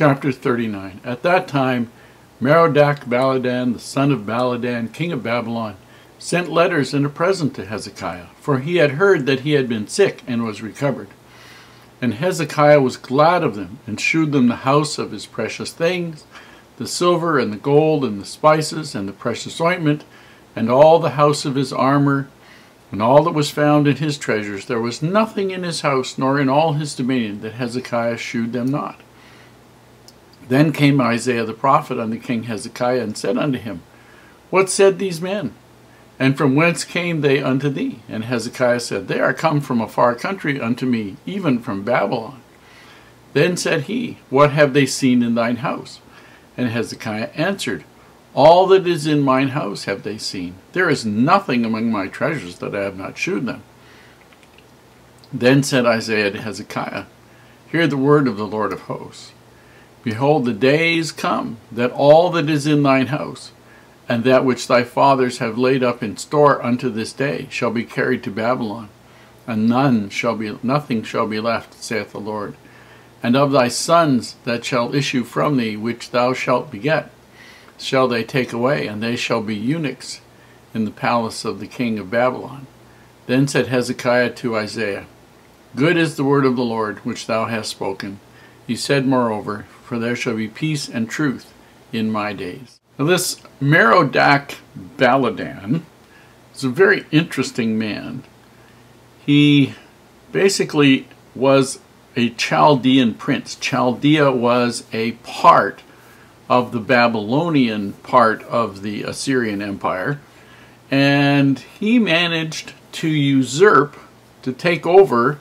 Chapter 39. At that time, Merodach-Baladan, the son of Baladan, king of Babylon, sent letters and a present to Hezekiah, for he had heard that he had been sick and was recovered. And Hezekiah was glad of them, and shewed them the house of his precious things, the silver and the gold and the spices and the precious ointment, and all the house of his armour, and all that was found in his treasures. There was nothing in his house, nor in all his dominion, that Hezekiah shewed them not. Then came Isaiah the prophet unto King Hezekiah, and said unto him, What said these men? And from whence came they unto thee? And Hezekiah said, They are come from a far country unto me, even from Babylon. Then said he, What have they seen in thine house? And Hezekiah answered, All that is in mine house have they seen. There is nothing among my treasures that I have not shewed them. Then said Isaiah to Hezekiah, Hear the word of the Lord of hosts. Behold, the days come, that all that is in thine house, and that which thy fathers have laid up in store unto this day, shall be carried to Babylon, and nothing shall be left, saith the Lord. And of thy sons that shall issue from thee, which thou shalt beget, shall they take away, and they shall be eunuchs in the palace of the king of Babylon. Then said Hezekiah to Isaiah, Good is the word of the Lord, which thou hast spoken. He said moreover, For there shall be peace and truth in my days. Now this Merodach-Baladan is a very interesting man. He basically was a Chaldean prince. Chaldea was a part of the Babylonian part of the Assyrian Empire, and he managed to usurp, to take over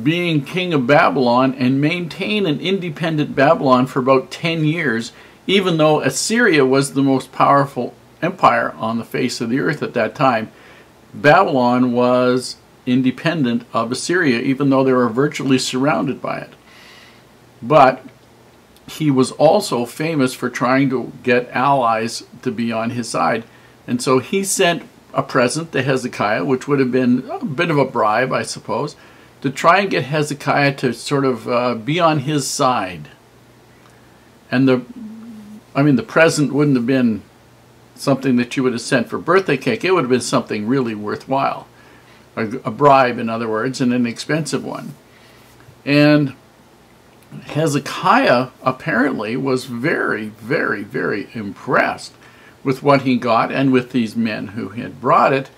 being king of Babylon and maintain an independent Babylon for about 10 years, even though Assyria was the most powerful empire on the face of the earth at that time. Babylon was independent of Assyria, even though they were virtually surrounded by it. But he was also famous for trying to get allies to be on his side. And so he sent a present to Hezekiah, which would have been a bit of a bribe, I suppose, to try and get Hezekiah to sort of be on his side. And the present wouldn't have been something that you would have sent for birthday cake. It would have been something really worthwhile. A bribe, in other words, and an expensive one. And Hezekiah apparently was very, very, very impressed with what he got and with these men who had brought it.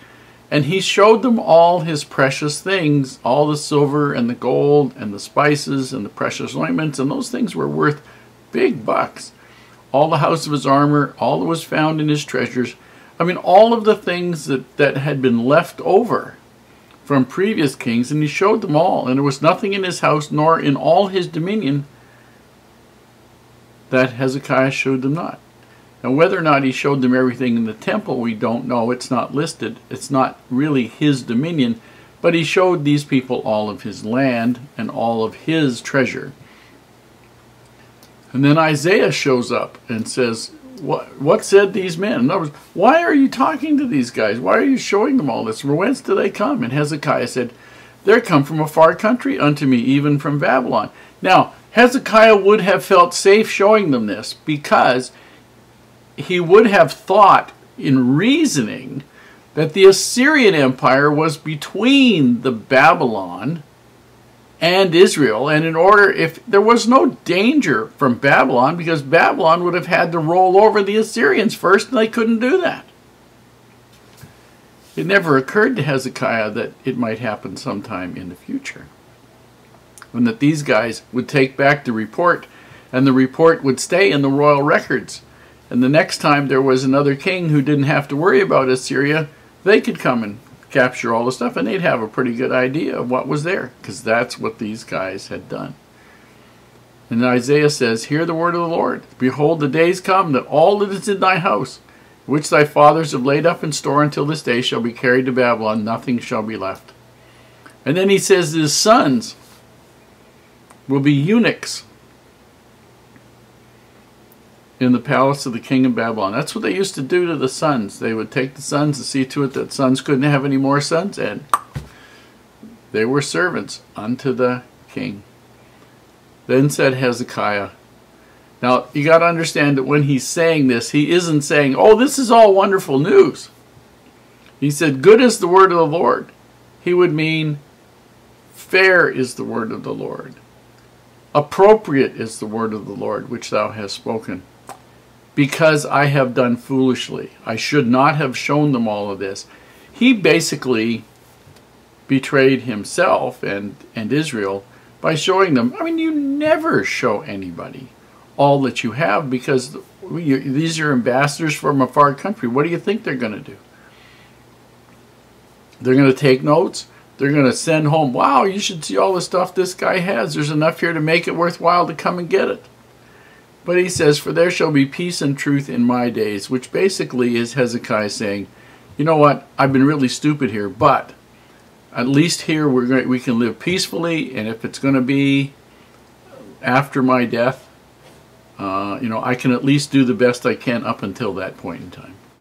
And he showed them all his precious things, all the silver and the gold and the spices and the precious ointments, and those things were worth big bucks. All the house of his armor, all that was found in his treasures. I mean, all of the things that had been left over from previous kings, and he showed them all. And there was nothing in his house, nor in all his dominion, that Hezekiah showed them not. Now, whether or not he showed them everything in the temple, we don't know. It's not listed. It's not really his dominion. But he showed these people all of his land and all of his treasure. And then Isaiah shows up and says, What said these men? In other words, why are you talking to these guys? Why are you showing them all this? From whence do they come? And Hezekiah said, They're come from a far country unto me, even from Babylon. Now, Hezekiah would have felt safe showing them this, because he would have thought, in reasoning, that the Assyrian Empire was between the Babylon and Israel, and in order, if there was no danger from Babylon, because Babylon would have had to roll over the Assyrians first, and they couldn't do that. It never occurred to Hezekiah that it might happen sometime in the future, and that these guys would take back the report, and the report would stay in the royal records. And the next time there was another king who didn't have to worry about Assyria, they could come and capture all the stuff, and they'd have a pretty good idea of what was there, because that's what these guys had done. And Isaiah says, Hear the word of the Lord. Behold, the days come, that all that is in thy house, which thy fathers have laid up in store until this day, shall be carried to Babylon. Nothing shall be left. And then he says his sons will be eunuchs in the palace of the king of Babylon. That's what they used to do to the sons. They would take the sons to see to it that sons couldn't have any more sons, and they were servants unto the king. Then said Hezekiah, Now, you got to understand that when he's saying this, he isn't saying, oh, this is all wonderful news. He said, good is the word of the Lord. He would mean, fair is the word of the Lord. Appropriate is the word of the Lord, which thou hast spoken. Because I have done foolishly. I should not have shown them all of this. He basically betrayed himself and Israel by showing them. I mean, you never show anybody all that you have, because these are ambassadors from a far country. What do you think they're going to do? They're going to take notes. They're going to send home, wow, you should see all the stuff this guy has. There's enough here to make it worthwhile to come and get it. But he says, for there shall be peace and truth in my days, which basically is Hezekiah saying, you know what, I've been really stupid here, but at least here we can live peacefully, and if it's going to be after my death, I can at least do the best I can up until that point in time.